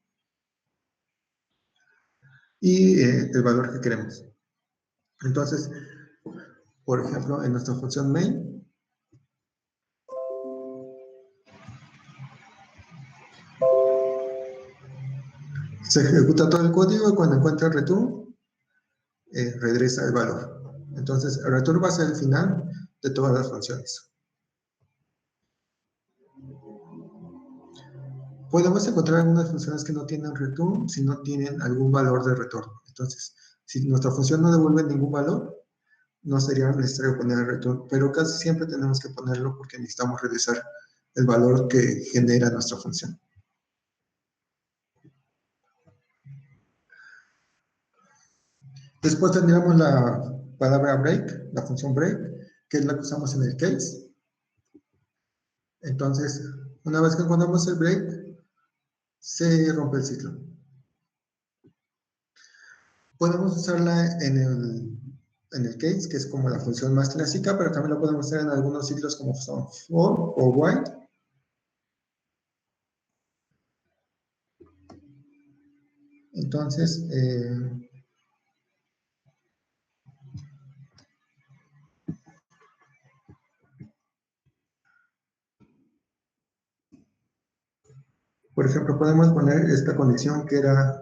y el valor que queremos. Entonces, por ejemplo, en nuestra función main, se ejecuta todo el código y cuando encuentra el return, regresa el valor. Entonces, el return va a ser el final de todas las funciones. Podemos encontrar algunas funciones que no tienen return si no tienen algún valor de retorno. Entonces, si nuestra función no devuelve ningún valor, no sería necesario poner el return, pero casi siempre tenemos que ponerlo porque necesitamos revisar el valor que genera nuestra función. Después tendríamos la palabra break, la función break, que es la que usamos en el case. Entonces, una vez que encontramos el break, se rompe el ciclo. Podemos usarla en el case, que es como la función más clásica, pero también lo podemos usar en algunos ciclos como son for o while. Entonces, por ejemplo, podemos poner esta condición que era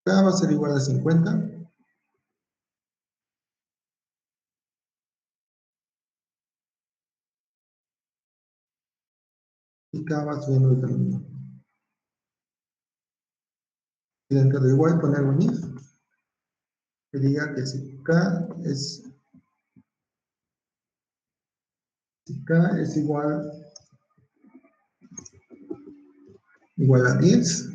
K va a ser igual a 50 y K va subiendo el camino. Y dentro de igual poner un if que diga que si K es igual a 10,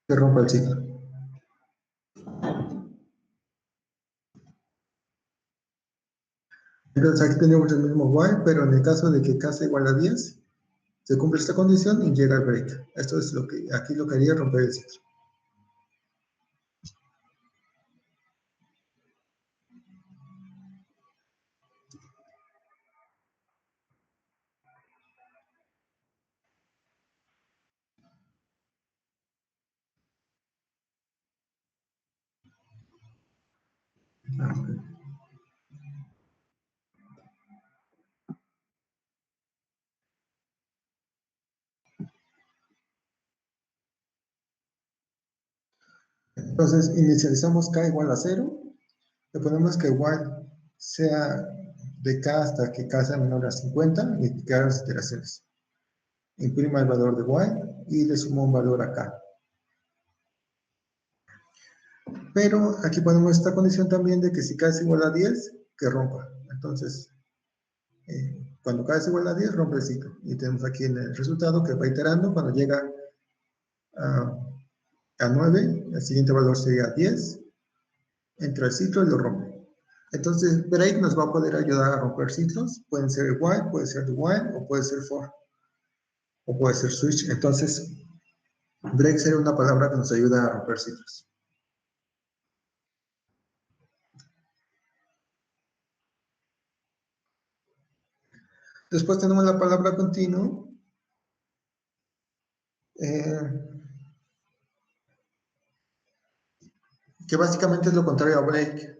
se rompa el ciclo. Entonces aquí tenemos el mismo while, pero en el caso de que K sea igual a 10, se cumple esta condición y llega el break. Esto es lo que aquí lo que haría romper el ciclo. Ah, ok. Entonces inicializamos K igual a 0. Le ponemos que while sea de K hasta que K sea menor a 50 y que haga las iteraciones. Imprima el valor de while y le sumo un valor a K. Pero aquí ponemos esta condición también de que si K es igual a 10, que rompa. Entonces, cuando K es igual a 10, rompe el ciclo. Y tenemos aquí en el resultado que va iterando. Cuando llega a, a 9, el siguiente valor sería 10, entra el ciclo y lo rompe. Entonces, break nos va a poder ayudar a romper ciclos. Pueden ser while, puede ser while o puede ser for o puede ser switch. Entonces, break sería una palabra que nos ayuda a romper ciclos. Después tenemos la palabra continuo, eh, que básicamente es lo contrario a break.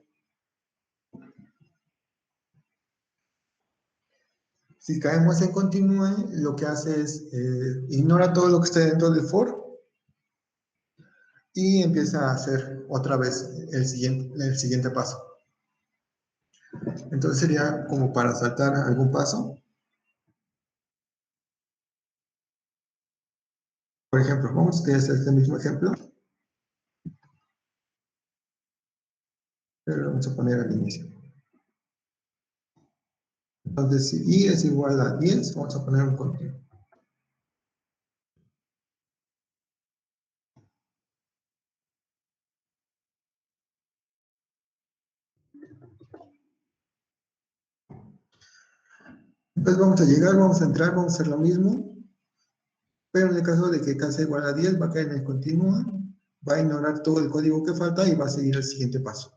Si caemos en continue, lo que hace es ignora todo lo que esté dentro del for y empieza a hacer otra vez el siguiente paso. Entonces sería como para saltar algún paso. Por ejemplo, vamos a utilizar este mismo ejemplo, pero lo vamos a poner al inicio. Entonces, si i es igual a 10, vamos a poner un continuo. Entonces vamos a llegar, vamos a entrar, vamos a hacer lo mismo, pero en el caso de que k sea igual a 10, va a caer en el continuo, va a ignorar todo el código que falta y va a seguir el siguiente paso.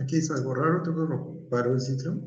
Aquí hizo algo raro, todo lo paró el ciclo.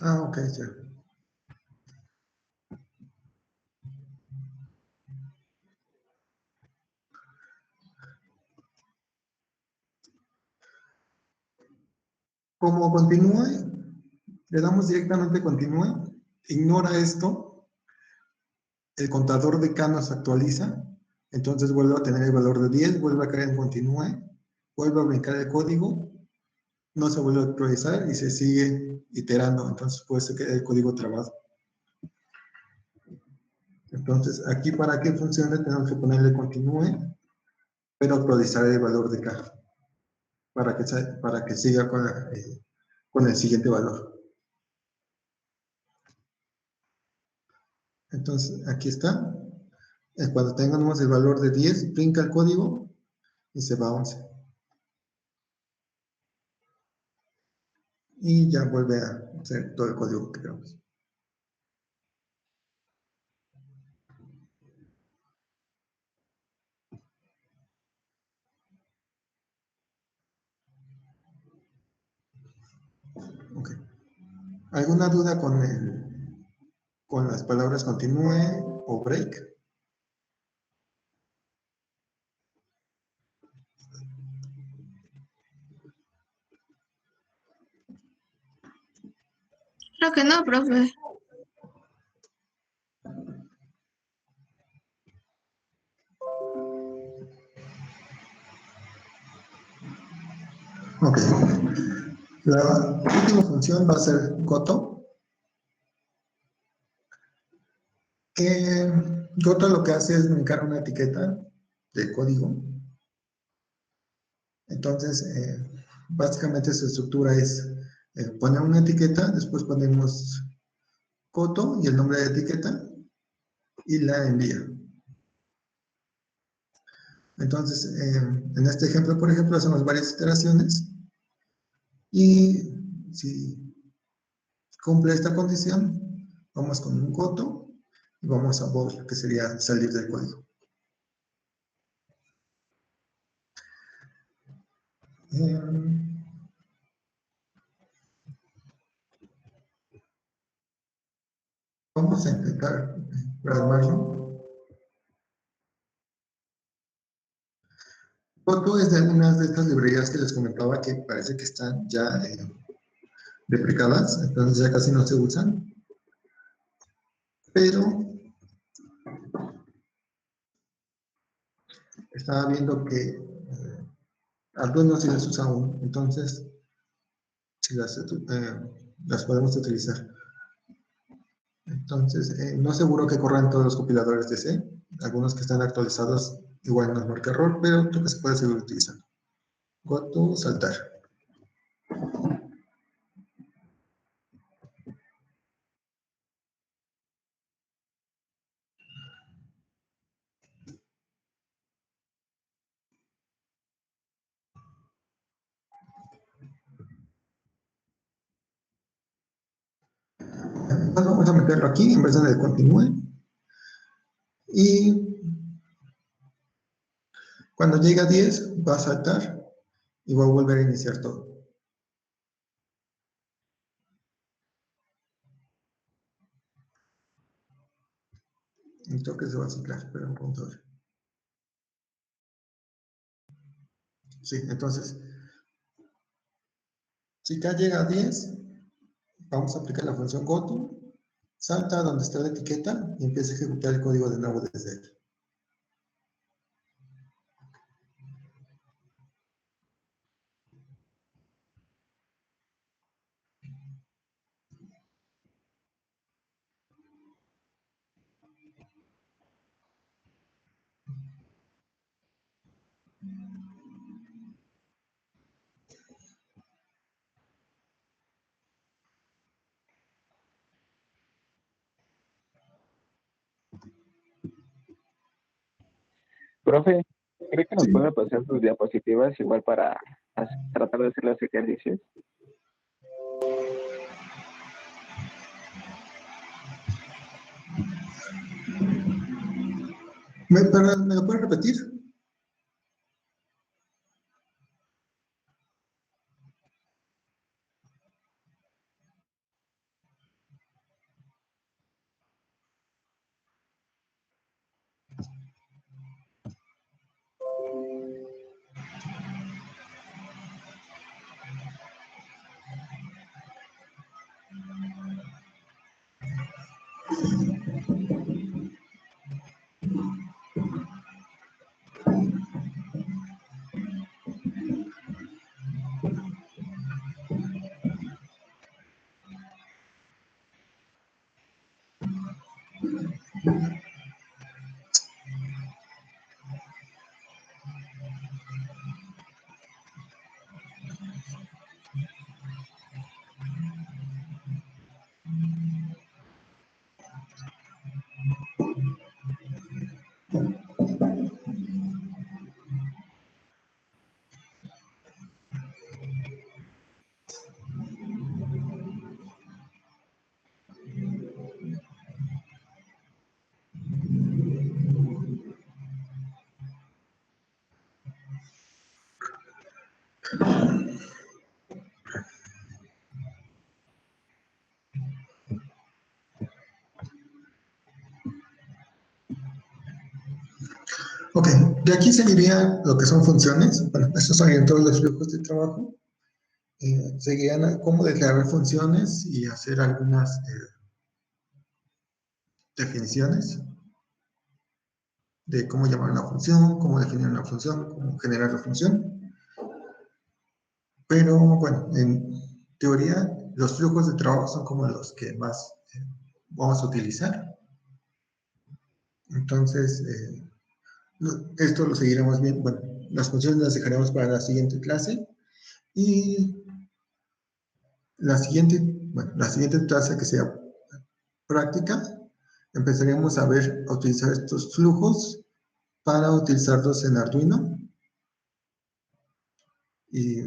Ah, ok, ya. Como continúe, le damos directamente continúe, ignora esto, el contador de K nos actualiza, entonces vuelve a tener el valor de 10, vuelve a caer en continúe, vuelve a brincar el código, no se vuelve a actualizar y se sigue iterando, entonces puede ser que el código trabado. Entonces, aquí para que funcione tenemos que ponerle continúe, pero actualizar el valor de K para que siga con el siguiente valor. Entonces, aquí está. Cuando tengamos el valor de 10, brinca el código y se va a 11. Y ya vuelve a hacer todo el código que queramos. Ok. ¿Alguna duda con las palabras continúe o break? Creo que no, profe. Ok. La última función va a ser goto. Goto lo que hace es brincar una etiqueta de código. Entonces, básicamente su estructura es poner una etiqueta, después ponemos goto y el nombre de la etiqueta y la envía. Entonces, en este ejemplo, por ejemplo, hacemos varias iteraciones y si cumple esta condición, vamos con un goto y vamos a bool, que sería salir del código. Vamos a intentar plasmarlo. Goto es de algunas de estas librerías que les comentaba que parece que están ya deprecadas, entonces ya casi no se usan, pero estaba viendo que algunos sí las usan aún, entonces sí las podemos utilizar. Entonces, no seguro que corran todos los compiladores de C, algunos que están actualizados igual nos marca error, pero creo que se puede seguir utilizando. Goto saltar. Entonces vamos a meterlo aquí en vez de el continúe. Y cuando llegue a 10 va a saltar y va a volver a iniciar todo. Y creo que se va a ciclar, pero vamos a ver. Sí, entonces, si K llega a 10, vamos a aplicar la función goto, salta a donde está la etiqueta y empieza a ejecutar el código de nuevo desde ahí. Profe, ¿cree que nos Sí. puede pasar sus diapositivas igual para tratar de hacer los ejercicios? ¿Me lo puedes repetir? Ok, de aquí seguiría lo que son funciones. Bueno, estos son todos los flujos de trabajo. Seguirían cómo declarar funciones y hacer algunas definiciones de cómo llamar una función, cómo definir una función, cómo generar la función. Pero bueno, en teoría, los flujos de trabajo son como los que más vamos a utilizar. Entonces, esto lo seguiremos bien. Bueno, las funciones las dejaremos para la siguiente clase. Y la siguiente clase que sea práctica, empezaríamos a ver, a utilizar estos flujos para utilizarlos en Arduino y,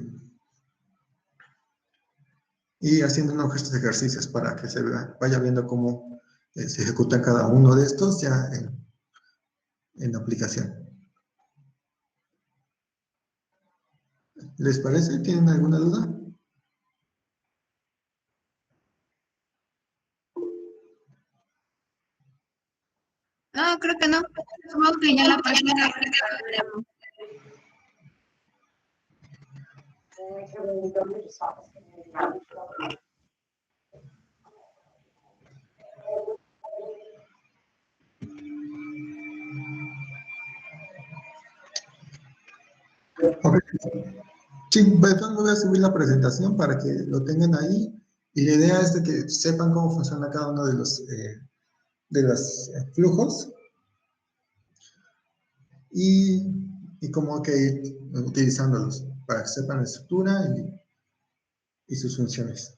y haciendo unos ejercicios para que se vaya viendo cómo se ejecuta cada uno de estos ya en la aplicación. ¿Les parece? ¿Tienen alguna duda? No, creo que no. Supongo que ya la próxima veremos. Ok. Sí, entonces voy a subir la presentación para que lo tengan ahí y la idea es de que sepan cómo funciona cada uno de los flujos y, y cómo que ir utilizándolos para que sepan la estructura y sus funciones.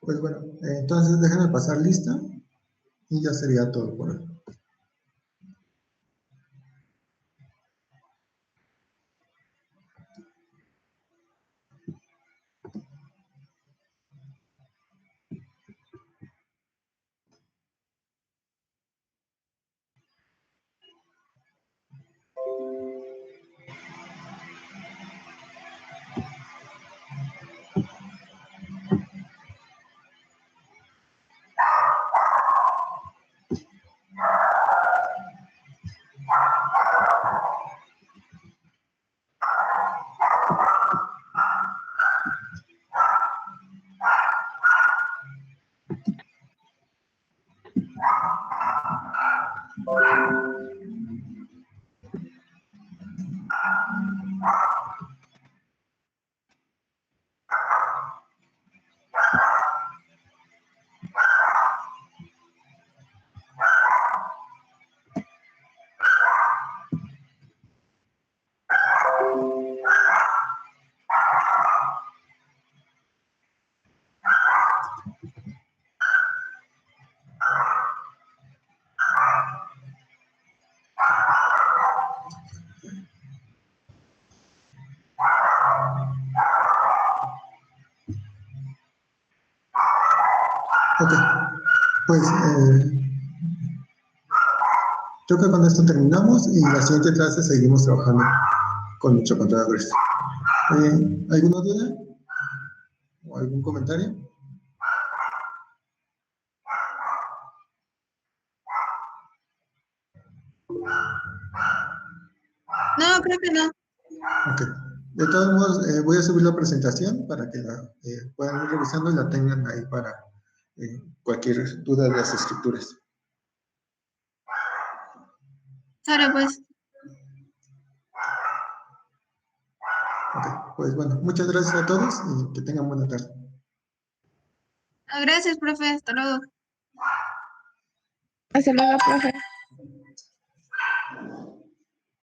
Pues bueno, entonces déjenme pasar lista y ya sería todo por hoy. Ok, pues creo que con esto terminamos y la siguiente clase seguimos trabajando con microcontroladores. ¿Alguna duda o algún comentario? No, creo que no. Ok. De todos modos, voy a subir la presentación para que la puedan ir revisando y la tengan ahí para cualquier duda de las escrituras. Sale, pues. Ok, pues bueno, muchas gracias a todos y que tengan buena tarde. Gracias, profe. Hasta luego. Hasta luego, profe.